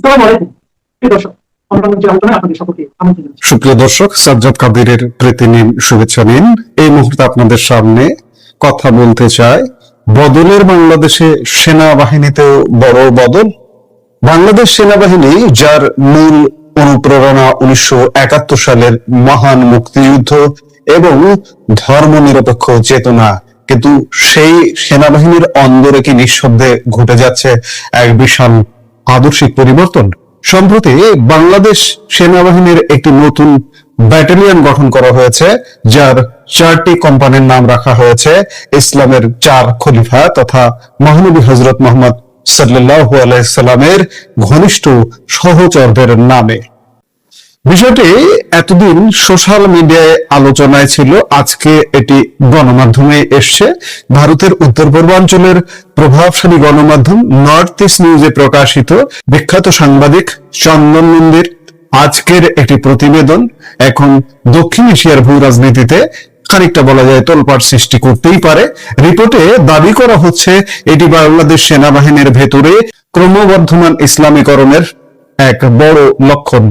আসসালামু আলাইকুম প্রিয় দর্শক, অন্যান্য যে আলোচনায় আপনাদের সকলকে আমন্ত্রণ জানাচ্ছি। সুপ্রিয় দর্শক, সাজ্জাদ কাদিরের প্রীতি নিন, শুভেচ্ছা নিন। এই মুহূর্তে আপনাদের সামনে কথা বলতে চাই বদলের বাংলাদেশে সেনাবাহিনীতেও বড় বদল। বাংলাদেশ সেনাবাহিনী, যার মূল অনুপ্রেরণা 1971 সালের মহান মুক্তিযুদ্ধ এবং ধর্মনিরপেক্ষ চেতনা, কিন্তু সেই সেনাবাহিনীর অন্দরে কি নিঃশব্দে ঘটে যাচ্ছে এক বিশাল আদর্শিক পরিবর্তন। সম্প্রতি বাংলাদেশ সেনাবাহিনীর একটি নতুন ব্যাটালিয়ন গঠন করা হয়েছে, যার 4টি কোম্পানির নাম রাখা হয়েছে ইসলামের 4 খলিফা তথা মহানবী হযরত মুহাম্মদ সাল্লাল্লাহু আলাইহি সাল্লামের ঘনিষ্ঠ সহচরদের নামে। বিষয়টি এতদিন সোশ্যাল মিডিয়ায় আলোচনায় ছিল, আজকে এটি গণমাধ্যমে এসছে। ভারতের উত্তর পূর্বাঞ্চলের প্রভাবশালী গণমাধ্যম নর্থ ইস্ট নিউজে প্রকাশিত বিখ্যাত সাংবাদিক চন্দন নন্দীর আজকের একটি প্রতিবেদন এখন দক্ষিণ এশিয়ার ভূ রাজনীতিতে খানিকটা বলা যায় তোলপাড় সৃষ্টি করতেই পারে। রিপোর্টে দাবি করা হচ্ছে এটি বাংলাদেশ সেনাবাহিনীর ভেতরে ক্রমবর্ধমান ইসলামীকরণের এক বড় লক্ষণ।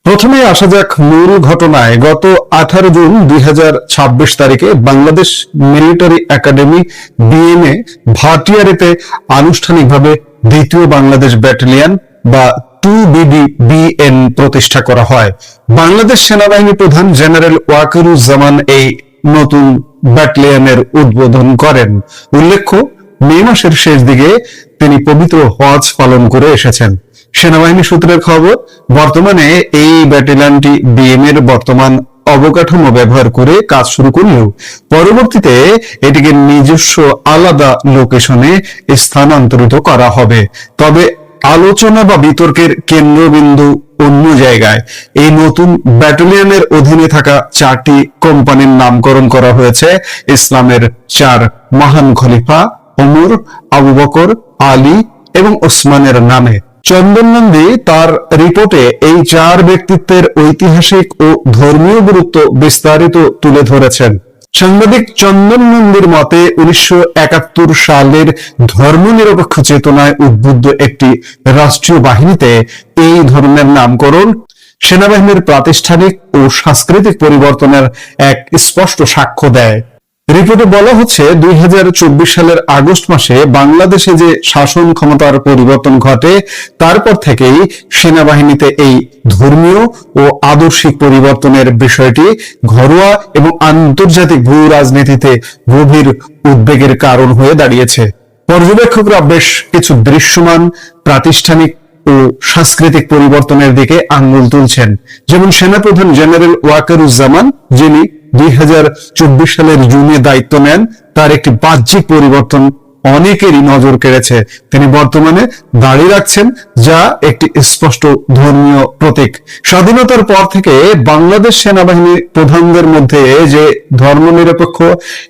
প্রথমে আসা যাক মূল ঘটনায়। গত 18 জুন 2026 তারিখে বাংলাদেশ মিলিটারি একাডেমি বিএমএ ভাটিয়ারিতে আনুষ্ঠানিকভাবে দ্বিতীয় বাংলাদেশ ব্যাটালিয়ন বা 2BDBN প্রতিষ্ঠা করা হয়। বাংলাদেশ সেনাবাহিনী প্রধান জেনারেল ওয়াকারুজ্জামান এই নতুন ব্যাটালিয়নের উদ্বোধন করেন। উল্লেখ্য, মে মাসের শেষ দিকে তিনি পবিত্র হজ পালন করে এসেছেন। সেনাবাহিনী সূত্রের খবর, বর্তমানে এই ব্যাটালিয়নটি বিএম এর বর্তমান অবকাঠামো ব্যবহার করে কাজ শুরু করলেও পরবর্তীতে এটিকে নিজস্ব আলাদা লোকেশনে স্থানান্তরিত করা হবে। তবে আলোচনা বা বিতর্কের কেন্দ্রবিন্দু অন্য জায়গায়। এই নতুন ব্যাটালিয়নের অধীনে থাকা 4টি কোম্পানির নামকরণ করা হয়েছে ইসলামের 4 মহান খলিফা ওমর, আবু বকর, আলী এবং ওসমানের নামে। চন্দন নন্দী তার রিপোর্টে এই 4 ব্যক্তিত্বের ঐতিহাসিক ও ধর্মীয় গুরুত্ব বিস্তারিত তুলে ধরেছেন। সাংবাদিক চন্দন নন্দীর মতে 1971 সালের ধর্মনিরপেক্ষ চেতনায় উদ্বুদ্ধ একটি রাষ্ট্রীয় বাহিনীতে এই ধরনের নামকরণ সেনাবাহিনীর প্রাতিষ্ঠানিক ও সাংস্কৃতিক পরিবর্তনের এক স্পষ্ট সাক্ষ্য দেয়। রিপোর্টে বলা হচ্ছে 2024 সালের আগস্ট মাসে বাংলাদেশে যে শাসন ক্ষমতার পরিবর্তন ঘটে, তারপর থেকেই সেনাবাহিনীতে এই ধর্মীয় ও আদর্শিক পরিবর্তনের বিষয়টি ঘরোয়া এবং আন্তর্জাতিক ভূ রাজনীতিতে গভীর উদ্বেগের কারণ হয়ে দাঁড়িয়েছে। পর্যবেক্ষকরা বেশ কিছু দৃশ্যমান প্রাতিষ্ঠানিক ও সাংস্কৃতিক পরিবর্তনের দিকে আঙ্গুল তুলছেন। যেমন সেনাপ্রধান জেনারেল ওয়াকারুজ্জামান, যিনি 2024 সালের জুনে দায়িত্ব নেন, তার একটি বাহ্যিক পরিবর্তন অনেকেরই নজর কেড়েছে। তিনি বর্তমানে দাড়ি রাখছেন, যা একটি স্পষ্ট ধর্মীয় প্রতীক। স্বাধীনতার পর থেকে বাংলাদেশ সেনাবাহিনী প্রধানদের মধ্যে যে ধর্মনিরপেক্ষ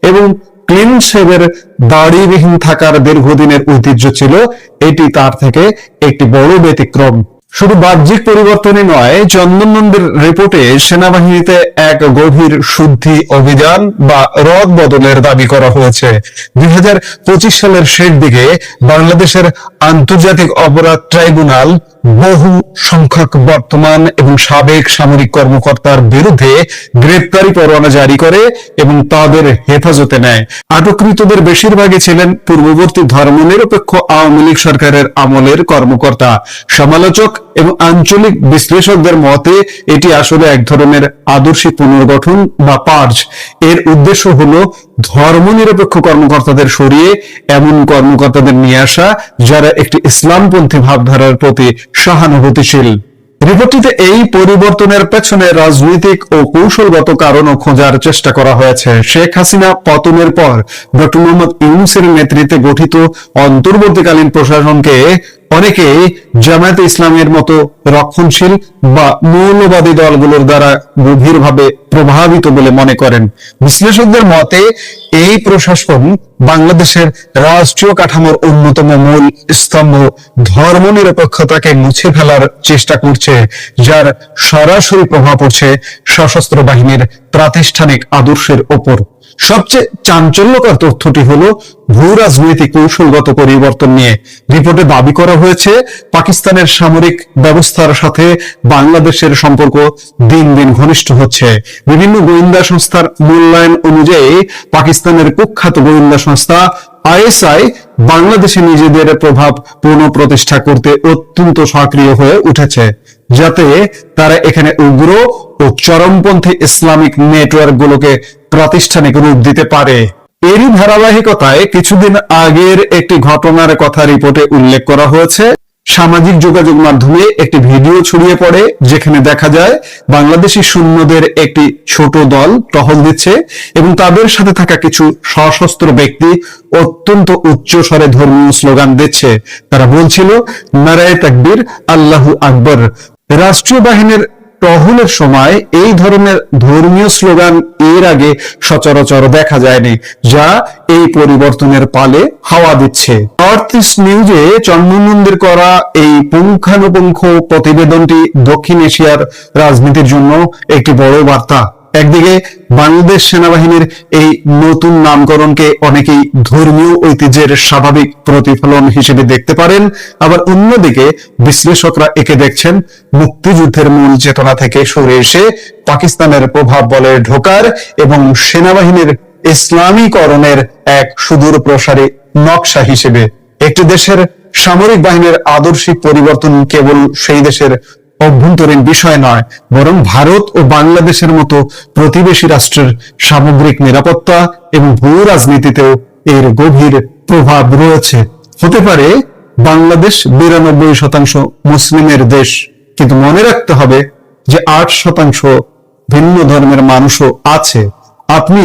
এবং ক্লিন শেভের দাড়িবিহীন থাকার দীর্ঘদিনের ঐতিহ্য ছিল, এটি তার থেকে একটি বড় ব্যতিক্রম। শুধু বাহ্যিক পরিবর্তনই নয়, চন্দন নন্দীর রিপোর্টে সেনাবাহিনীতে এক গভীর শুদ্ধি অভিযান বা রদ বদলের দাবি করা হয়েছে। 2025 সালের শেষ দিকে বাংলাদেশের আন্তর্জাতিক অপরাধ ট্রাইব্যুনাল বহু সংখ্যক বর্তমান এবং সাবেক সামরিক কর্মকর্তার বিরুদ্ধে গ্রেপ্তারি পরোয়ানা জারি করে এবং তাদের হেফাজতে নেয়। আটককৃতদের বেশিরভাগই ছিলেন পূর্ববর্তী ধর্মনিরপেক্ষ আওয়ামী লীগ সরকারের আমলের কর্মকর্তা। সমালোচক এবং আঞ্চলিক বিশ্লেষকদের মতে এটি আসলে এক ধরনের আদর্শিক পুনর্গঠন বা পার্জ। এর উদ্দেশ্য হলো ধর্মনিরপেক্ষ কর্মকর্তাদের সরিয়ে এমন কর্মকর্তাদের নিয়ে আসা যারা একটি ইসলামপন্থী ভাবধারার প্রতি সহানুভূতিশীল। রিপোর্টটিতে এই পরিবর্তনের পেছনে রাজনৈতিক ও কৌশলগত কারণও খোঁজার চেষ্টা করা হয়েছে। শেখ হাসিনা পতনের পর ডক্টর মোহাম্মদ ইউনূসের নেতৃত্বে গঠিত অন্তর্বর্তীকালীন প্রশাসনকে অনেকে জামায়াতে ইসলামের মতো রক্ষণশীল বা মৌলবাদী দলগুলোর দ্বারা গভীরভাবে প্রভাবিত বলে মনে করেন। বিশ্লেষকদের মতে এই প্রশাসন বাংলাদেশের রাষ্ট্রীয় কাঠামোর অন্যতম মূল স্তম্ভ ধর্মনিরপেক্ষতাকে মুছে ফেলার চেষ্টা করছে, যার সরাসরি প্রভাব পড়ছে সশস্ত্র বাহিনীর প্রাতিষ্ঠানিক আদর্শের ওপর। সবচেয়ে চাঞ্চল্যকর তথ্যটি হলো ভূ রাজনৈতিক কৌশলগত পরিবর্তন নিয়ে রিপোর্টে দাবি করা হয়েছে পাকিস্তানের সামরিক ব্যবস্থার সাথে বাংলাদেশের সম্পর্ক দিন দিন ঘনিষ্ঠ হচ্ছে। বিভিন্ন গোয়েন্দা সংস্থার মূল্যায়ন অনুযায়ী পাকিস্তানের কুখ্যাত গোয়েন্দা সংস্থা আইএসআই বাংলাদেশে নিজেদের প্রভাব পুনঃপ্রতিষ্ঠা করতে অত্যন্ত সক্রিয় হয়ে উঠেছে, যাতে তারা এখানে উগ্র ও চরমপন্থী ইসলামিক নেটওয়ার্ক গুলোকে প্রাতিষ্ঠানিক রূপ দিতে পারে। এরই ধারাবাহিকতায় কিছুদিন আগের একটি ঘটনার কথা রিপোর্টে উল্লেখ করা হয়েছে। সামাজিক যোগাযোগ মাধ্যমে একটি ভিডিও ছড়িয়ে পড়ে যেখানে দেখা যায় বাংলাদেশি সৈন্যদের একটি ছোট দল টহল দিচ্ছে এবং তাদের সাথে থাকা কিছু সশস্ত্র ব্যক্তি অত্যন্ত উচ্চ স্বরে ধর্মীয় স্লোগান দিচ্ছে। তারা বলছিল, নারায়ে তাকবীর, আল্লাহু আকবার। রাষ্ট্রীয় বাহিনীর টহলের সময় এই ধরনের ধর্মীয় স্লোগান এর আগে সচরাচর দেখা যায়নি, যা এই পরিবর্তনের পালে হাওয়া দিচ্ছে। নর্থ ইস্ট নিউজে চন্দ্রনন্দের করা এই পুঙ্খানুপুঙ্খ প্রতিবেদনটি দক্ষিণ এশিয়ার রাজনীতির জন্য একটি বড় বার্তা। একদিকে বাংলাদেশ সেনাবাহিনীর এই নতুন নামকরণকে অনেকেই ধর্মীয় ঐতিহ্যের স্বাভাবিক প্রতিফলন হিসেবে দেখতে পারেন, আবার অন্যদিকে বিশ্লেষকরা একে দেখছেন মুক্তিযুদ্ধের মূল চেতনা থেকে সরে এসে পাকিস্তানের প্রভাব বলে ঢোকার এবং সেনাবাহিনীর ইসলামীকরণের এক সুদূর প্রসারী নকশা হিসেবে। একটি দেশের সামরিক বাহিনীর আদর্শিক পরিবর্তন কেবল সেই দেশের অভ্যন্তরীণ বিষয় নয়, বরং ভারত ও বাংলাদেশের মতো প্রতিবেশী রাষ্ট্রের সামগ্রিক নিরাপত্তা এবং ভূ রাজনীতিতেও এর গভীর প্রভাব রয়েছে। হতে পারে বাংলাদেশ 92% মুসলিমের দেশ, কিন্তু মনে রাখতে হবে যে 8% ভিন্ন ধর্মের মানুষও আছে। আপনি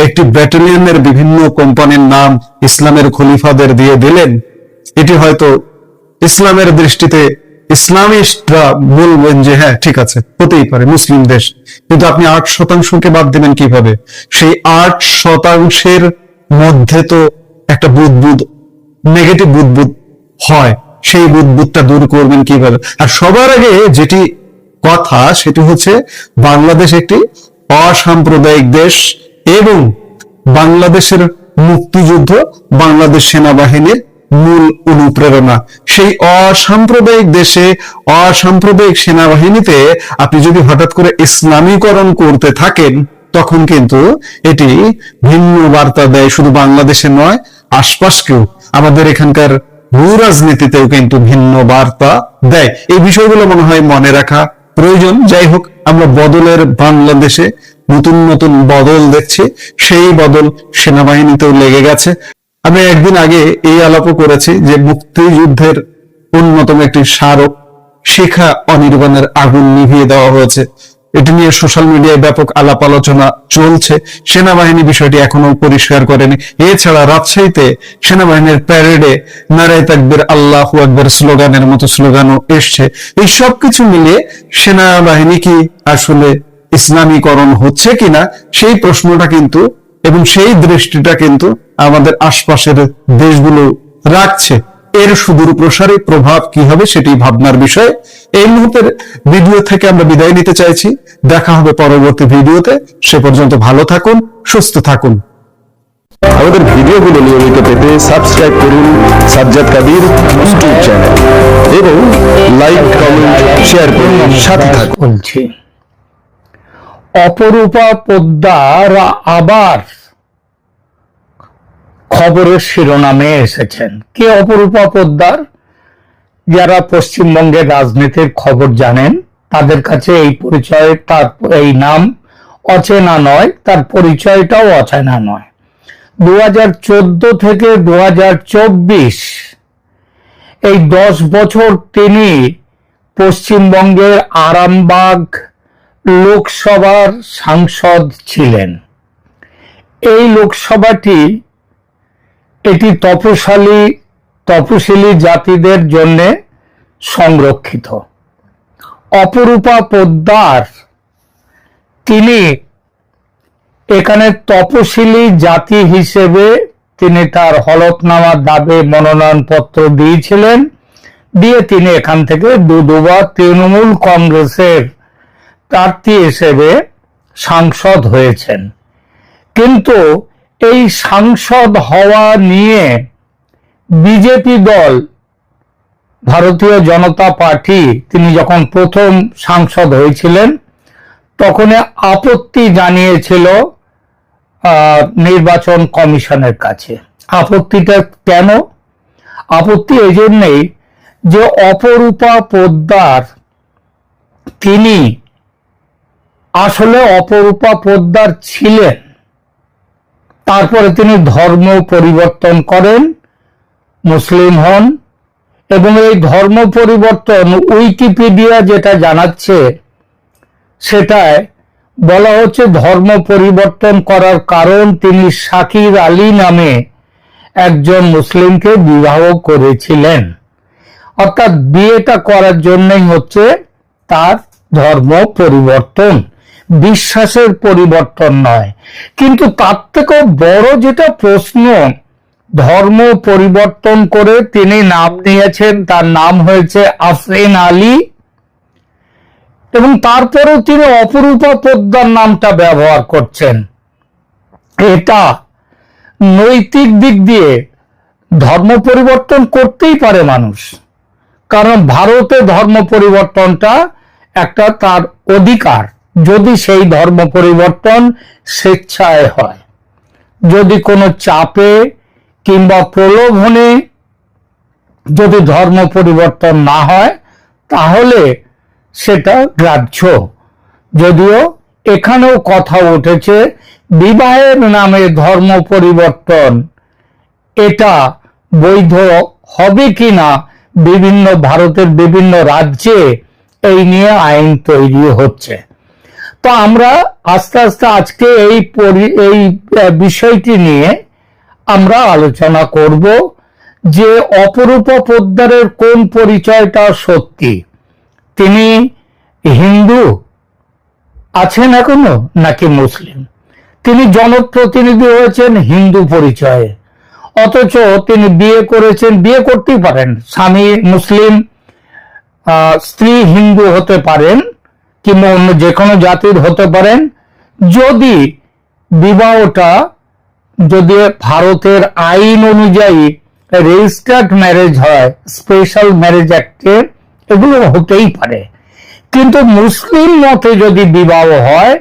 একটি ব্যাটালিয়নের বিভিন্ন কোম্পানির নাম ইসলামের খলিফাদের দিয়ে দিলেন, এটি হয়তো ইসলামের দৃষ্টিতে ইসলামিস্টরা বলবেন যে হ্যাঁ ঠিক আছে, হতেই পারে মুসলিম দেশ, কিন্তু আপনি 8%কে বাদ দিবেন কিভাবে? সেই 8%-এর মধ্যে তো একটা বুদবুদ, নেগেটিভ বুদবুদ হয়, সেই বুদবুদটা দূর করবেন কিভাবে? আর সবার আগে যেটি কথা সেটি হচ্ছে বাংলাদেশ একটি অসাম্প্রদায়িক দেশ এবং বাংলাদেশের মুক্তিযুদ্ধ বাংলাদেশ সেনাবাহিনীর মূল অনুপ্রেরণা। সেই অসাম্প্রদায়িক দেশে অসাম্প্রদায়িক সেনাবাহিনীতে আপনি যদি হঠাৎ করে ইসলামীকরণ করতে থাকেন, তখন কিন্তু এটি ভিন্ন বার্তা দেয়, শুধু বাংলাদেশে নয়, আশপাশকেও, আমাদের এখানকার ভূ রাজনীতিতেও কিন্তু ভিন্ন বার্তা দেয়। এই বিষয়গুলো মনে হয় মনে রাখা প্রয়োজন। যাই হোক, আমরা বদলের বাংলাদেশে নতুন নতুন বদল দেখছি, সেই বদল সেনাবাহিনীতেও লেগে গেছে। আমি একদিন আগে এই আলাপও করেছি যে মুক্তিযুদ্ধের অন্যতম একটি স্মারক শিখা অনির্বাণের আগুন নিভিয়ে দেওয়া হয়েছে। এটি নিয়ে সোশ্যাল মিডিয়ায় ব্যাপক আলাপ আলোচনা চলছে। সেনাবাহিনী বিষয়টি এখনো পরিষ্কার করেনি। এছাড়া রাজশাহীতে সেনাবাহিনীর প্যারেডে নারায়ে তাকবীর, আল্লাহু আকবার স্লোগানের মতো স্লোগানও এসছে। এই সবকিছু মিলিয়ে সেনাবাহিনী কি আসলে ইসলামীকরণ হচ্ছে কিনা সেই প্রশ্নটা কিন্তু এবং সেই দৃষ্টিটা কিন্তু আমাদের আশপাশের দেশগুলো রাখছে। এর সুদূর প্রসারী প্রভাব কি হবে সেটি ভাবনার বিষয়। এই মুহূর্তের ভিডিও থেকে আমরা বিদায় নিতে চাইছি। দেখা হবে পরবর্তী ভিডিওতে। সে পর্যন্ত ভালো থাকুন, সুস্থ থাকুন। আমাদের ভিডিওগুলো নিয়মিত পেতে সাবস্ক্রাইব করুন সাজ্জাদ কাদির ইউটিউব চ্যানেল এবং লাইক, কমেন্ট, শেয়ার করুন, সাথে থাকুন। বলছি, অপরূপা পোদ্দার আবার খবরের শিরোনামে এসেছেন। কে অপরূপা পোদ্দার? যারা পশ্চিমবঙ্গের রাজনীতির খবর জানেন তাদের কাছে এই পরিচয়, তার এই নাম অচেনা নয়, তার পরিচয়টাও অচেনা নয়। 2014 থেকে 2024 এই 10 বছর তিনি পশ্চিমবঙ্গের আরামবাগ লোকসভার সাংসদ ছিলেন। এই লোকসভাটি এটি তপশিলি জাতিদের জন্য সংরক্ষিত। অপরূপা পোদ্দার তিনি এখানে তপশিলি জাতি হিসেবে তিনি তার হলফনামা দাবে মনোনয়নপত্র দিয়েছিলেন, দিয়ে তিনি এখান থেকে দুবার তৃণমূল কংগ্রেসের প্রার্থী হিসেবে সাংসদ হয়েছেন। কিন্তু এই সাংসদ হওয়া নিয়ে বিজেপি দল, ভারতীয় জনতা পার্টি, তিনি যখন প্রথম সাংসদ হয়েছিলেন তখন আপত্তি জানিয়েছিল নির্বাচন কমিশনের কাছে। আপত্তিটা কেন? আপত্তি এই জন্যেই যে অপরূপা পোদ্দার, তিনি আসলে অপরূপা পোদ্দার ছিলেন, তারপরে তিনি ধর্ম পরিবর্তন করেন, মুসলিম হন, এবং এই ধর্ম পরিবর্তন উইকিপিডিয়া যেটা জানাচ্ছে সেটায় বলা হচ্ছে ধর্ম পরিবর্তন করার কারণ তিনি শাকির আলী নামে একজন মুসলিমকে বিবাহ করেছিলেন। অর্থাৎ বিয়েটা করার জন্যই হচ্ছে তার ধর্ম পরিবর্তন, বিশ্বাসের পরিবর্তন নয়। কিন্তু তার থেকেও বড় যেটা প্রশ্ন, ধর্ম পরিবর্তন করে তিনি নাম নিয়েছেন, তার নাম হয়েছে আফরিন আলী, এবং তারপরেও তিনি অপরূপা পোদ্দার নামটা ব্যবহার করছেন। এটা নৈতিক দিক দিয়ে ধর্ম পরিবর্তন করতেই পারে মানুষ, কারণ ভারতে ধর্ম পরিবর্তনটা একটা তার অধিকার, যদি সেই ধর্ম পরিবর্তন স্বেচ্ছায় হয়। যদি কোনো চাপে কিংবা প্রলোভনে যদি ধর্ম পরিবর্তন না হয় তাহলে সেটা গ্রাহ্য। যদিও এখানেও কথা উঠেছে বিবাহের নামে ধর্ম পরিবর্তন এটা বৈধ হবে কিনা, বিভিন্ন ভারতের বিভিন্ন রাজ্যে এই নিয়ে আইন তৈরি হচ্ছে। তো আমরা আস্তে আস্তে আজকে এই বিষয়টি নিয়ে আমরা আলোচনা করব যে অপরূপা পোদ্দারের কোন পরিচয়টা সত্যি। তিনি হিন্দু আছেন এখনো নাকি মুসলিম? তিনি জনপ্রতিনিধি হয়েছেন হিন্দু পরিচয়ে, অথচ তিনি বিয়ে করেছেন, বিয়ে করতেই পারেন, স্বামী মুসলিম, স্ত্রী হিন্দু হতে পারেন কিংবা অন্য যে কোনো জাতির হতে পারেন, যদি বিবাহটা যদি ভারতের আইন অনুযায়ী রেজিস্টার্ড ম্যারেজ হয়, স্পেশাল ম্যারেজ অ্যাক্টে এগুলো হতেই পারে। কিন্তু মুসলিম মতে যদি বিবাহ হয়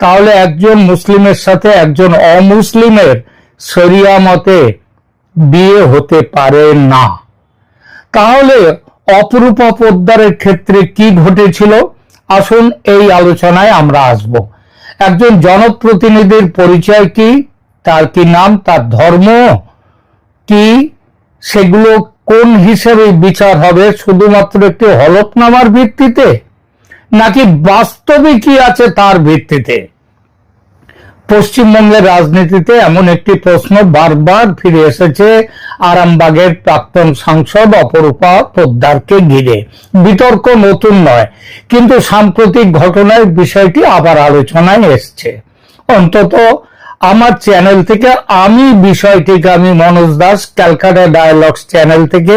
তাহলে একজন মুসলিমের সাথে একজন অমুসলিমের শরিয়া মতে বিয়ে হতে পারে না। তাহলে অপরূপা পোদ্দারের ক্ষেত্রে কি ঘটেছিল, আসুন এই আলোচনায় আমরা আসব। একজন জনপ্রতিনিধির পরিচয় কি, তার কি নাম, তার ধর্ম কি, সেগুলো কোন হিসেবে বিচার হবে? শুধুমাত্র একটি হলফনামার ভিত্তিতে নাকি বাস্তবে কি আছে তার ভিত্তিতে? পশ্চিমবঙ্গের রাজনীতিতে এমন একটি প্রশ্ন বারবার ফিরে এসেছে আরামবাগের প্রাক্তন সাংসদ অপরূপা পোদ্দারকে ঘিরে। বিতর্ক নতুন নয়, কিন্তু সাম্প্রতিক ঘটনায় বিষয়টি আবার আলোচনায় এসছে। অন্তত আমার চ্যানেল থেকে আমি মনোজ দাস, ক্যালকাটা ডায়ালগস চ্যানেল থেকে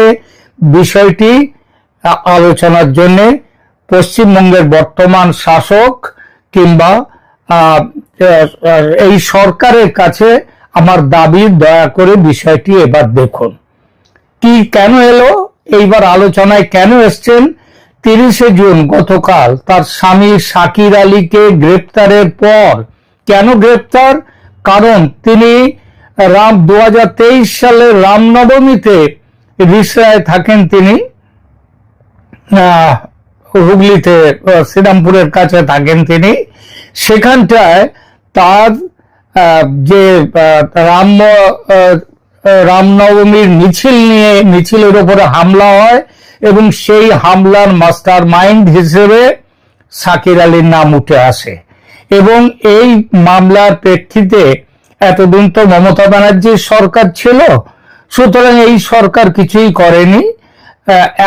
বিষয়টি আলোচনার জন্য পশ্চিমবঙ্গের বর্তমান শাসক কিংবা এই সরকারের কাছে আমার দাবি, দয়া করে বিষয়টি এবার দেখুন। কি কেন এলো, এইবার আলোচনায় কেন এসছেন? 30শে জুন গতকাল তার স্বামী শাকির আলীকে গ্রেপ্তারের পর, কেন গ্রেপ্তার? কারণ তিনি 2023 সালের রামনবমীতে রিসরায় থাকেন, তিনি হুগলিতে শ্রীরামপুরের কাছে থাকেন তিনি। সেখানটায় তার যে রামনবমীর মিছিলের উপরে হামলা হয় এবং সেই হামলার মাস্টার মাইন্ড হিসেবে শাকির আলীর নাম উঠে আসে। এবং এই মামলার প্রেক্ষিতে এতদিন তো মমতা ব্যানার্জির সরকার ছিল, সুতরাং এই সরকার কিছুই করেনি।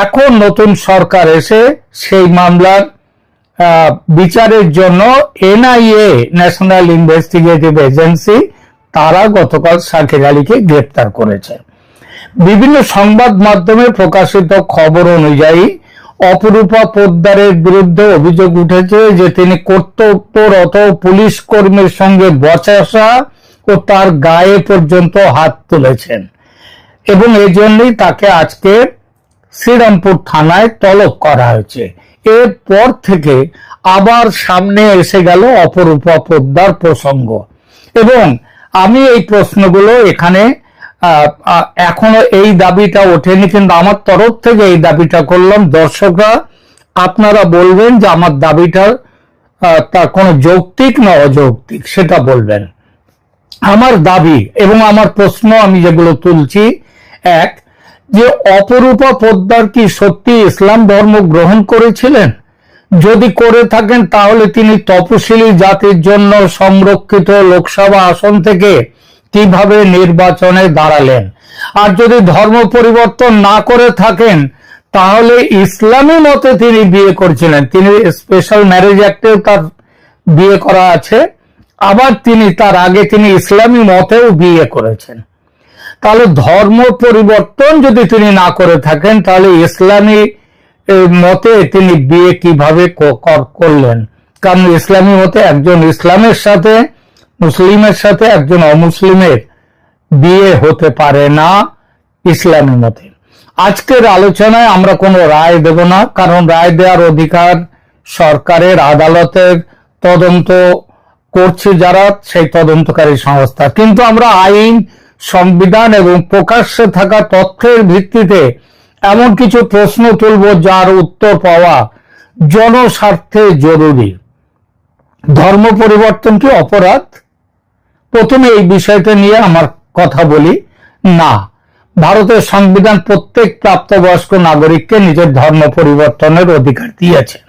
এখন নতুন সরকার এসে সেই মামলার বিচারের জন্য এনআইএ, ন্যাশনাল ইনভেস্টিগেটিভ এজেন্সি, তারা গতকাল শাকির আলীকে গ্রেপ্তার করেছে। বিভিন্ন সংবাদ মাধ্যমে প্রকাশিত খবর অনুযায়ী অপরূপা পোদ্দারের বিরুদ্ধে অভিযোগ উঠেছে যে তিনি কর্তব্যরত পুলিশ কর্মীর সঙ্গে বচসা ও তার গায়ে পর্যন্ত হাত তুলেছেন, এবং এই জন্যই তাকে আজকে শ্রীরামপুর থানায় তলব করা হয়েছে। এরপর থেকে আবার সামনে এসে গেল অপরূপা পোদ্দার প্রসঙ্গ, এবং আমি এই প্রশ্নগুলো এখানে এখনো এই দাবিটা ওঠেনি, কিন্তু আমার তরফ থেকে এই দাবিটা করলাম। দর্শকরা আপনারা বলবেন যে আমার দাবিটা তার কোনো যৌক্তিক না অযৌক্তিক, সেটা বলবেন। আমার দাবি এবং আমার প্রশ্ন আমি যেগুলো তুলছি, এক, যে অপরূপা পোদ্দার কি সত্যি ইসলাম ধর্ম গ্রহণ করেছিলেন? যদি করে থাকেন তাহলে তিনি তপশিলি জাতির জন্য সংরক্ষিত লোকসভা আসন থেকে কিভাবে নির্বাচনে দাঁড়ালেন? আর যদি ধর্ম পরিবর্তন না করে থাকেন তাহলে ইসলামী মতে তিনি বিয়ে করেছিলেন, তিনি স্পেশাল ম্যারেজ অ্যাক্টেও তার বিয়ে করা আছে, আবার তিনি তার আগে তিনি ইসলামী মতেও বিয়ে করেছেন। তাহলে ধর্ম পরিবর্তন যদি তিনি না করে থাকেন তাহলে ইসলামী মতে তিনি বিয়ে কিভাবে করলেন? কারণ ইসলামী মতে একজন ইসলামের সাথে মুসলিমের সাথে একজন অমুসলিমের বিয়ে হতে পারে না ইসলামী মতে। আজকের আলোচনায় আমরা কোনো রায় দেব না, কারণ রায় দেওয়ার অধিকার সরকারের, আদালতের, তদন্ত করছে যারা সেই তদন্তকারী সংস্থা। কিন্তু আমরা আইন, সংবিধান এবং প্রকাশ্যে থাকা তথ্যের ভিত্তিতে এমন কিছু প্রশ্ন তুলব যার উত্তর পাওয়া জনস্বার্থে জরুরি। ধর্ম পরিবর্তন কি অপরাধ? প্রথমে এই বিষয়টা নিয়ে আমার কথা বলি। না, ভারতের সংবিধান প্রত্যেক প্রাপ্তবয়স্ক নাগরিককে নিজের ধর্ম পরিবর্তনের অধিকার দিয়েছে।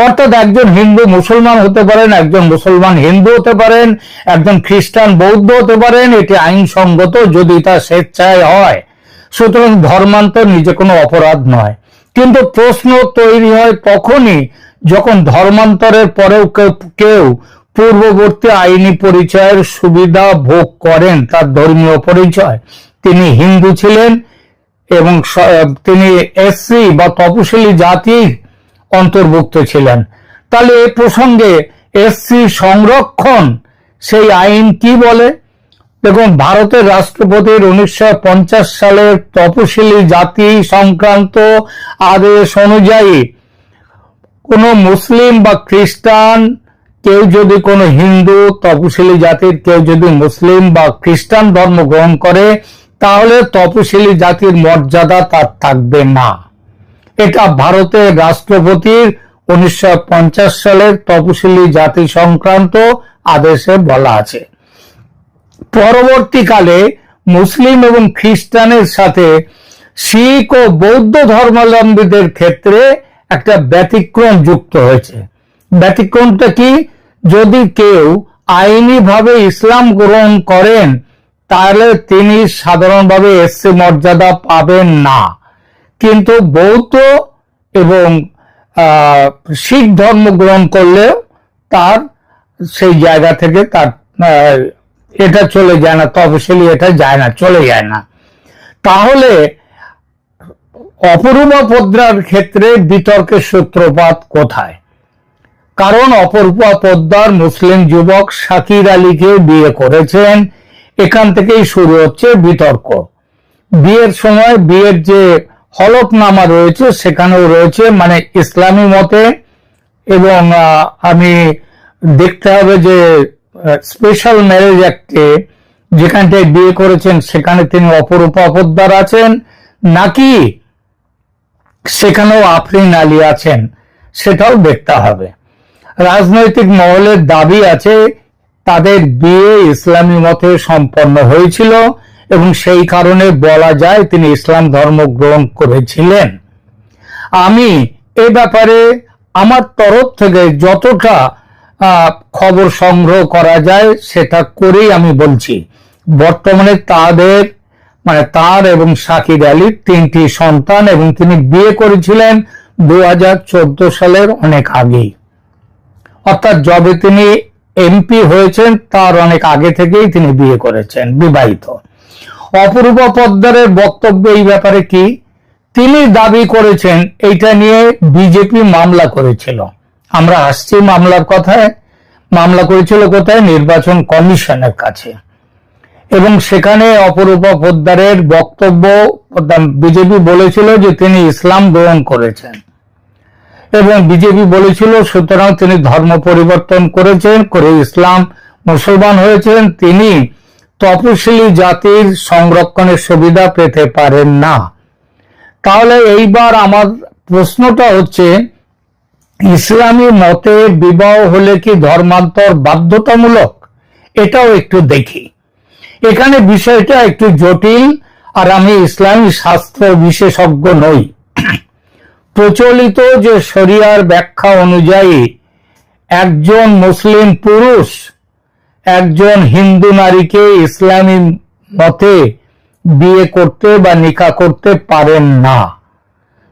অর্থাৎ একজন হিন্দু মুসলমান হতে পারেন, একজন মুসলমান হিন্দু হতে পারেন, একজন খ্রিস্টান বৌদ্ধ হতে পারেন, এটি আইনসঙ্গত যদি তা স্বেচ্ছায় হয়। সুতরাং ধর্মান্তর নিজে কোনো অপরাধ নয়। কিন্তু প্রশ্ন তৈরি হয় তখনই যখন ধর্মান্তরের পরেও কেউ পূর্ববর্তী আইনি পরিচয়ের সুবিধা ভোগ করেন, তার ধর্মীয় পরিচয়, তিনি হিন্দু ছিলেন এবং তিনি এসসি বা তপশিলি জাতির অন্তর্ভুক্ত ছিলেন। তাহলে এ প্রসঙ্গে এসসি সংরক্ষণ সেই আইন কি বলে? দেখুন, ভারতের রাষ্ট্রপতির 1950 সালের তপশিলি জাতি সংক্রান্ত আদেশ অনুযায়ী কোনো মুসলিম বা খ্রিস্টান কেউ যদি কোনো হিন্দু তপশিলি জাতির কেউ যদি মুসলিম বা খ্রিস্টান ধর্ম গ্রহণ করে তাহলে তপশিলি জাতির মর্যাদা তার থাকবে না। এটা ভারতের রাষ্ট্রপতির 1950 সালের তপশিলি জাতি সংক্রান্ত আদেশে বলা আছে। পরবর্তীকালে মুসলিম এবং খ্রিস্টানের সাথে শিখ ও বৌদ্ধ ধর্মাবলম্বীদের ক্ষেত্রে একটা ব্যতিক্রম যুক্ত হয়েছে। ব্যতিক্রমটা কি? যদি কেউ আইনিভাবে ইসলাম গ্রহণ করেন তাহলে তিনি সাধারণভাবে এসসি মর্যাদা পাবেন না, কিন্তু বৌদ্ধ এবং শিখ ধর্ম গ্রহণ করলেও তার সেই জায়গা থেকে তার এটা চলে যায় না, তপশিলি এটা যায় না, চলে যায় না। তাহলে অপরূপা পোদ্দার ক্ষেত্রে বিতর্কের সূত্রপাত কোথায়? কারণ অপরূপা পোদ্দার মুসলিম যুবক শাকির আলীকে বিয়ে করেছেন, এখান থেকেই শুরু হচ্ছে বিতর্ক। বিয়ের সময় বিয়ের যে হলফনামা রয়েছে সেখানেও রয়েছে মানে ইসলামী মতে, এবং আমি দেখতে হবে যে স্পেশাল ম্যারেজ অ্যাক্টে যেখানটায় বিয়ে করেছেন সেখানে তিনি অপরূপা পোদ্দার আছেন নাকি সেখানেও আফরিন আলী আছেন, সেটাও দেখতে হবে। রাজনৈতিক মহলের দাবি আছে তাদের বিয়ে ইসলামী মতে সম্পন্ন হয়েছিল এবং সেই কারণে বলা যায় তিনি ইসলাম ধর্ম গ্রহণ করেছিলেন। আমি এ ব্যাপারে আমার তরফ থেকে যতটা খবর সংগ্রহ করা যায় সেটা করেই আমি বলছি। বর্তমানে তাদের মানে তার এবং শাকির আলীর 3টি সন্তান এবং তিনি বিয়ে করেছিলেন 2014 সালের অনেক আগেই, অর্থাৎ যবে তিনি এমপি হয়েছেন তার অনেক আগে থেকেই তিনি বিয়ে করেছেন, বিবাহিত। অপরূপা পোদ্দারের বক্তব্য এই ব্যাপারে কি? তিনি দাবি করেছেন এইটা নিয়ে বিজেপি মামলা করেছিল। আমরা আসছি মামলার কথায়। মামলা করেছিল কোথায়? নির্বাচন কমিশনের কাছে। এবং সেখানে অপরূপা পোদ্দারের বক্তব্য বিজেপি বলেছিল যে তিনি ইসলাম গ্রহণ করেছেন এবং বিজেপি বলেছিল সুতরাং তিনি ধর্ম পরিবর্তন করেছেন, করে ইসলাম মুসলমান হয়েছেন, তিনি তপশিলি জাতির সংরক্ষণের সুবিধা পেতে পারেন না। তাহলে এইবার আমার প্রশ্নটা হচ্ছে, ইসলামী মতে বিবাহ হলে কি ধর্মান্তর বাধ্যতামূলক? এটাও একটু দেখি। এখানে বিষয়টা একটু জটিল, আর আমি ইসলামী শাস্ত্র বিশেষজ্ঞ নই। প্রচলিত যে শরিয়ার ব্যাখ্যা অনুযায়ী একজন মুসলিম পুরুষ একজন হিন্দু নারীকে ইসলামী মতে বিয়ে করতে বা নিকাহ করতে পারেন না।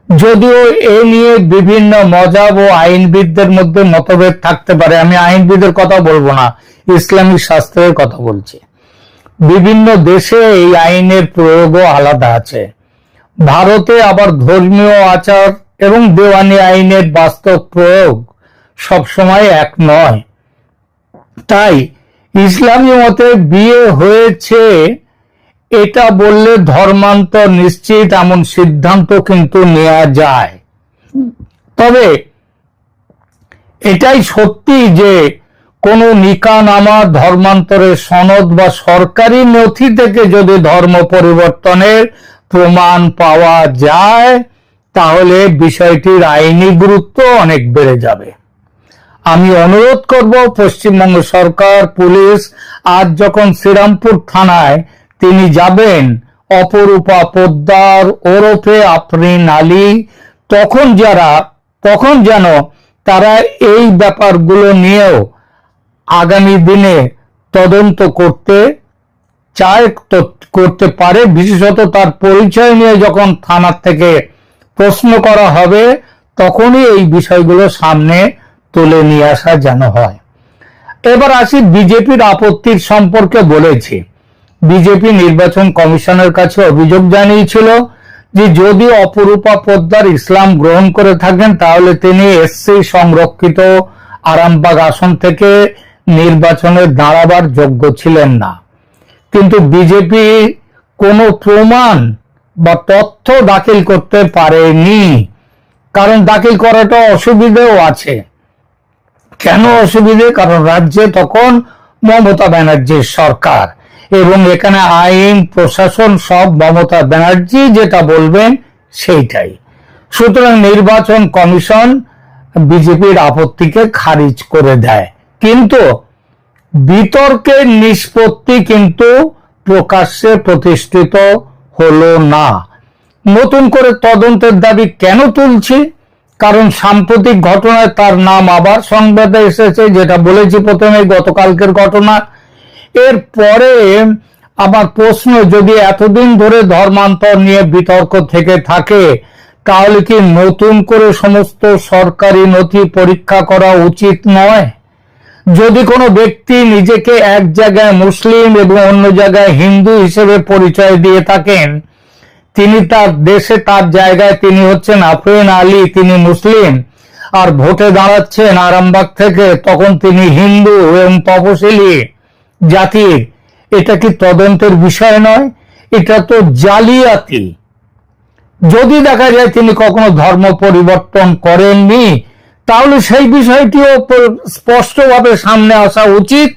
যদিও এ নিয়ে বিভিন্ন মজাব ও আইনবিদদের মধ্যে মতভেদ থাকতে পারে, আমি আইনবিদের কথা বলবো না, ইসলামী শাস্ত্রের কথা বলছি। বিভিন্ন দেশে এই আইনের প্রয়োগও আলাদা আছে। ভারতে আবার ধর্মীয় আচার এবং দেওয়ানি আইনের বাস্তব প্রয়োগ সবসময় এক নয়। তাই ইসলামী মতে বিয়ে হয়েছে এটা বললে ধর্মান্তর নিশ্চিত এমন সিদ্ধান্ত কিন্তু নেওয়া যায়। তবে এটাই সত্যি যে কোন নিকাহনামা, ধর্মান্তরের সনদ বা সরকারি নথি থেকে যদি ধর্ম পরিবর্তনের প্রমাণ পাওয়া যায় তাহলে বিষয়টির আইনি গুরুত্ব অনেক বেড়ে যাবে। আমি অনুরোধ করব পশ্চিমবঙ্গ সরকার, পুলিশ, আজ যখন শ্রীরামপুর থানায় তিনি যাবেন অপরূপা পোদ্দার ওরফে আফরিন আলী, তখন যেন তারা এই ব্যাপারগুলো নিয়েও আগামী দিনে তদন্ত করতে পারে। বিশেষত তার পরিচয় নিয়ে যখন থানার থেকে প্রশ্ন করা হবে তখনই এই বিষয়গুলো সামনে তুলে নিয়ে আসা যেন হয়। এবার আসি বিজেপির আপত্তির সম্পর্কে। বলেছি বিজেপি নির্বাচন কমিশনের কাছে অভিযোগ জানিয়েছিল যে যদি অপরূপা পোদ্দার ইসলাম গ্রহণ করে থাকেন তাহলে তিনি এসসি সংরক্ষিত আরামবাগ আসন থেকে নির্বাচনে দাঁড়াবার যোগ্য ছিলেন না। কিন্তু বিজেপি কোনো প্রমাণ বা তথ্য দাখিল করতে পারেনি, কারণ দাখিল করাটা অসুবিধেও আছে। কেন অসুবিধে? কারণ রাজ্যে তখন মমতা ব্যানার্জির সরকার এবং এখানে আইন প্রশাসন সব মমতা ব্যানার্জি যেটা বলবেন সেইটাই। সুতরাং নির্বাচন কমিশন বিজেপির আপত্তিকে খারিজ করে দেয়, কিন্তু বিতর্কের নিষ্পত্তি কিন্তু প্রকাশ্যে প্রতিষ্ঠিত হলো না। নতুন করে তদন্তের দাবি কেন তুলছি? কারণ সাম্প্রতিক ঘটনায় তার নাম আবার সংবাদে এসেছে, যেটা বলেছি প্রথমে, গতকালকের ঘটনা। এর পরে আমার প্রশ্ন, যদি এতদিন ধরে ধর্মান্তর নিয়ে বিতর্ক থেকে থাকে তাহলে কি নতুন করে সমস্ত সরকারি নথি পরীক্ষা করা উচিত নয়? যদি কোনো ব্যক্তি নিজেকে এক জায়গায় মুসলিম এবং অন্য জায়গায় হিন্দু হিসেবে পরিচয় দিয়ে থাকেন, তিনি তার দেশে তার জায়গায় তিনি হচ্ছেন আফরিন আলী, তিনি মুসলিম, আর ভোটে দাঁড়াচ্ছেন আরামবাগ থেকে, তখন তিনি হিন্দু এবং তপশিলি জাতির, এটা কি তদন্তের বিষয় নয়? এটা তো জালিয়াতি। যদি দেখা যায় তিনি কখনো ধর্ম পরিবর্তন করেননি তাহলে সেই বিষয়টিও স্পষ্টভাবে সামনে আসা উচিত।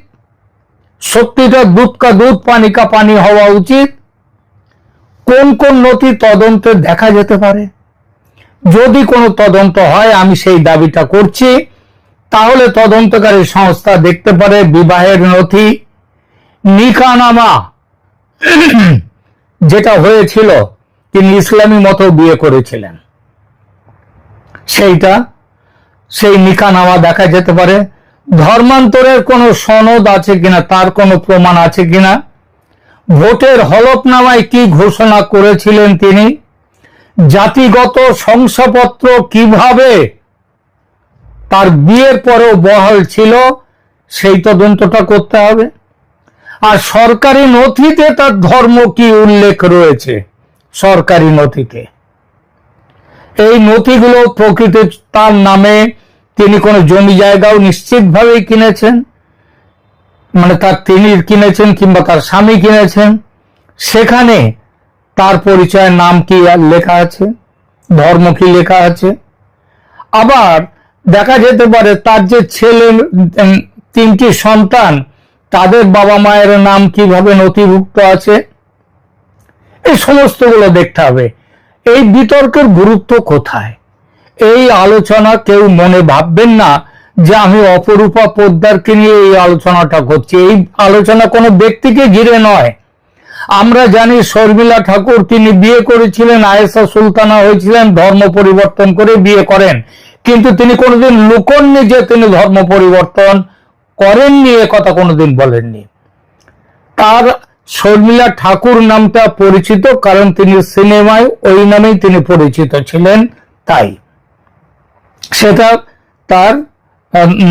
সত্যিটা দুধ কা দুধ পানি কা পানি হওয়া উচিত। কোন কোন নথি তদন্তে দেখা যেতে পারে? যদি কোনো তদন্ত হয়, আমি সেই দাবিটা করছি, তাহলে তদন্তকারী সংস্থা দেখতে পারে বিবাহের নথি, নিকাহনামা যেটা হয়েছিল, তিনি ইসলামী মতো বিয়ে করেছিলেন, সেই নিকাহনামা দেখা যেতে পারে। ধর্মান্তরের কোনো সনদ আছে কিনা, তার কোনো প্রমাণ আছে কিনা, ভোটের হলফনামায় কি ঘোষণা করেছিলেন তিনি, জাতিগত শংসাপত্র কিভাবে তার বিয়ের পরেও বহাল ছিল, সেই তদন্তটা করতে হবে। আর সরকারি নথিতে তার ধর্ম কি উল্লেখ রয়েছে, সরকারি নথিতে এই নথিগুলো প্রকৃত তার নামে তিনি কোনো জমি জায়গাও নিশ্চিতভাবেই কিনেছেন, মানে তিনি কিনেছেন কিংবা তার স্বামী কিনেছেন, সেখানে তার পরিচয়ের নাম কি লেখা আছে, ধর্ম কি লেখা আছে। আবার দেখা যেতে পারে তার যে ছেলে, 3টি সন্তান, তাদের বাবা মায়ের নাম কিভাবে নথিভুক্ত আছে, এই সমস্তগুলো দেখতে হবে। এই বিতর্কের গুরুত্ব কোথায়? এই আলোচনা কেউ মনে ভাববেন না যে আমি অপরূপা পোদ্দারকে নিয়ে এই আলোচনাটা করছি। এই আলোচনা কোনো ব্যক্তিকে ঘিরে নয়। আমরা জানি শর্মিলা ঠাকুর তিনি বিয়ে করেছিলেন, আয়েশা সুলতানা হয়েছিলেন, ধর্ম পরিবর্তন করে বিয়ে করেন, কিন্তু তিনি কোনোদিন লুকোননি যে তিনি ধর্ম পরিবর্তন করেননি, এ কথা কোনোদিন বলেননি। তার শর্মিলা ঠাকুর নামটা পরিচিত কারণ তিনি সিনেমায় ওই নামেই তিনি পরিচিত ছিলেন, তাই সেটা তার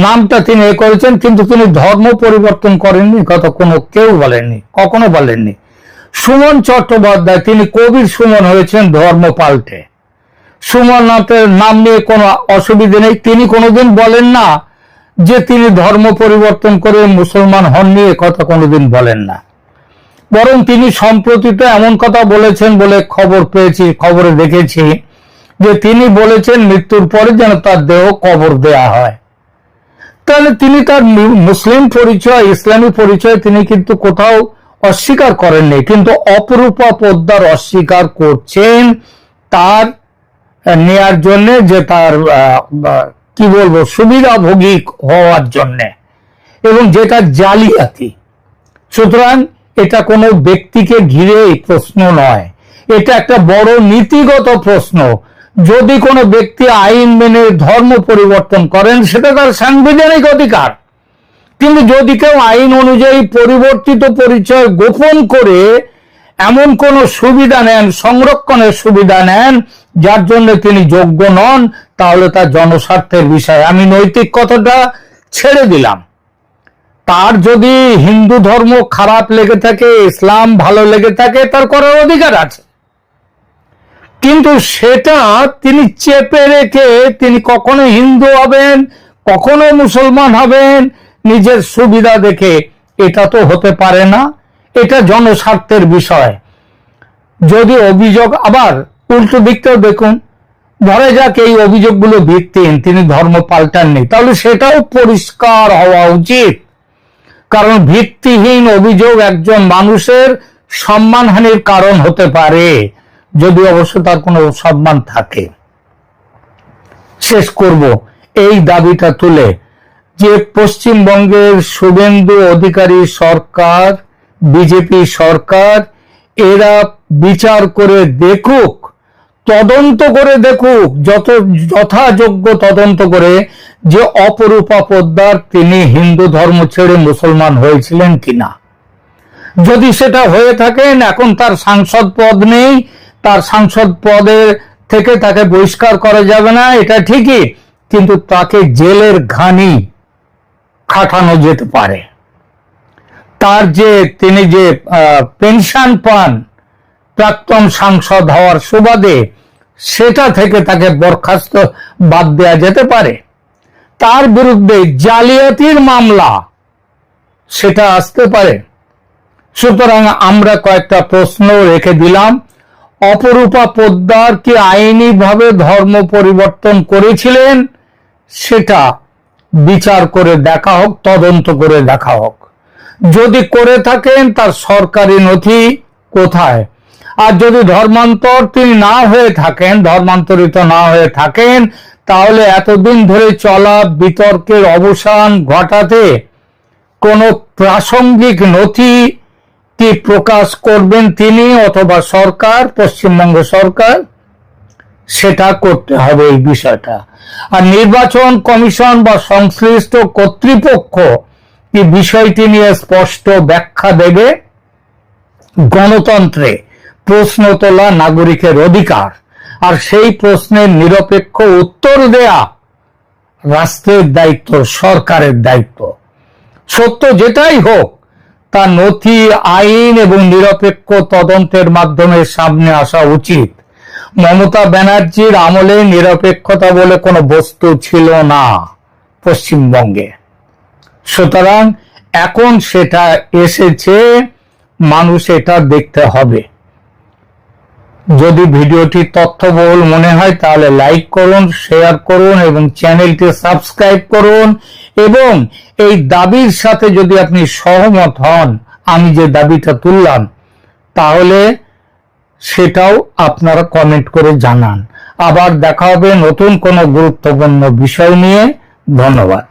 নামটা তিনি করেছেন, কিন্তু তিনি ধর্ম পরিবর্তন করেননি, কথা কোনো কেউ বলেননি, কখনো বলেননি। সুমন চট্টোপাধ্যায় তিনি কবির সুমন হয়েছেন ধর্ম পাল্টে। সুমন নাম নিয়ে কোনো অসুবিধা নেই, তিনি কোনোদিন বলেন না যে তিনি ধর্ম পরিবর্তন করে মুসলমান হননি, এ কথা কোনোদিন বলেন না। বরং তিনি সম্প্রতি তো এমন কথা বলেছেন বলে খবর পেয়েছি, খবরে দেখেছি যে তিনি বলেছেন মৃত্যুর পরে যেন তার দেহ কবর দেয়া হয়। তাহলে তিনি তার মুসলিম পরিচয়, ইসলামী পরিচয় তিনি কিন্তু কোথাও অস্বীকার করেননি, কিন্তু অপরূপা পোদ্দার অস্বীকার করছেন তার নেয়ার জন্য, যে তার কি বলবো সুবিধাভোগী হওয়ার জন্য, এবং যেটা জালিয়াতি। সুতরাং এটা কোনো ব্যক্তিকে ঘিরে এই প্রশ্ন নয়, এটা একটা বড় নীতিগত প্রশ্ন। যদি কোনো ব্যক্তি আইন মেনে ধর্ম পরিবর্তন করেন সেটা তার সাংবিধানিক অধিকার, কিন্তু যদি কেউ আইন অনুযায়ী পরিবর্তিত পরিচয় গোপন করে এমন কোন সুবিধা নেন, সংরক্ষণের সুবিধা নেন যার জন্য তিনি যোগ্য নন, তাহলে তার জনস্বার্থের বিষয়। আমি নৈতিক কথাটা ছেড়ে দিলাম। তার যদি হিন্দু ধর্ম খারাপ লেগে থাকে, ইসলাম ভালো লেগে থাকে, তার করার অধিকার আছে, কিন্তু সেটা তিনি চেপে রেখে তিনি কখনো হিন্দু হবেন, কখনো মুসলমান হবেন নিজের সুবিধা দেখে, এটা তো হতে পারে না। এটা জনস্বার্থের বিষয়। যদি অভিযোগ, আবার উল্টো দিকটাও দেখুন, ধরে যাক এই অভিযোগগুলো ভিত্তিহীন, তিনি ধর্ম পাল্টাননি, তাহলে সেটাও পরিষ্কার হওয়া উচিত। কারণ ভিত্তিহীন অভিযোগ একজন মানুষের সম্মানহানির কারণ হতে পারে, যদি অবশ্য তার কোনো সম্মান থাকে। শেষ করব এই দাবিটা তুলে যে পশ্চিমবঙ্গের শুভেন্দু অধিকারী সরকার, বিজেপি সরকার, এরা বিচার করে দেখুক, তদন্ত করে দেখুক, যথাযোগ্য তদন্ত করে যে অপরূপা পোদ্দার তিনি হিন্দু ধর্ম ছেড়ে মুসলমান হয়েছিলেন কিনা। যদি সেটা হয়ে থাকেন, এখন তার সাংসদ পদ নেই, তার সাংসদ পদে থেকে তাকে বহিষ্কার করা যাবে না, এটা ঠিকই, কিন্তু তাকে জেলের ঘানি খাটানো যেতে পারে। তার যে তিনি যে পেনশন পান প্রাক্তন সাংসদ হওয়ার সুবাদে, সেটা থেকে তাকে বরখাস্ত বাদ দেওয়া যেতে পারে। তার বিরুদ্ধে জালিয়াতির মামলা সেটা আসতে পারে। সুতরাং আমরা কয়েকটা প্রশ্ন রেখে দিলাম। অপরূপা পোদ্দার কি আইনিভাবে ধর্ম পরিবর্তন করেছিলেন, সেটা বিচার করে দেখা হোক, তদন্ত করে দেখা হোক। যদি করে থাকেন তার সরকারি নথি কোথায়, আর যদি ধর্মান্তর তিনি না হয়ে থাকেন, ধর্মান্তরিত না হয়ে থাকেন, তাহলে এতদিন ধরে চলা বিতর্কের অবসান ঘটাতে কোন প্রাসঙ্গিক নথি কি প্রকাশ করবেন তিনি অথবা সরকার, পশ্চিমবঙ্গ সরকার, সেটা করতে হবে এই বিষয়টা। আর নির্বাচন কমিশন বা সংশ্লিষ্ট কর্তৃপক্ষ কি বিষয়টি নিয়ে স্পষ্ট ব্যাখ্যা দেবে। গণতন্ত্রে প্রশ্ন তোলা নাগরিকের অধিকার, আর সেই প্রশ্নের নিরপেক্ষ উত্তর দেয়া রাষ্ট্রের দায়িত্ব, সরকারের দায়িত্ব। সত্য যেটাই হোক তা নথি, আইন এবং নিরপেক্ষ তদন্তের মাধ্যমে সামনে আসা উচিত। মমতা ব্যানার্জির আমলে নিরপেক্ষতা বলে কোনো বস্তু ছিল না পশ্চিমবঙ্গে। সুতরাং এখন সেটা এসেছে, মানুষ এটা দেখতে হবে। যদি ভিডিওটি তথ্যবহুল মনে হয় তাহলে লাইক করুন, শেয়ার করুন এবং চ্যানেলটি সাবস্ক্রাইব করুন। এবং এই দাবির সাথে যদি আপনি সহমত হন, আমি যে দাবিটা তুললাম, তাহলে সেটাও আপনারা কমেন্ট করে জানান। আবার দেখা হবে নতুন কোনো গুরুত্বপূর্ণ বিষয় নিয়ে। ধন্যবাদ।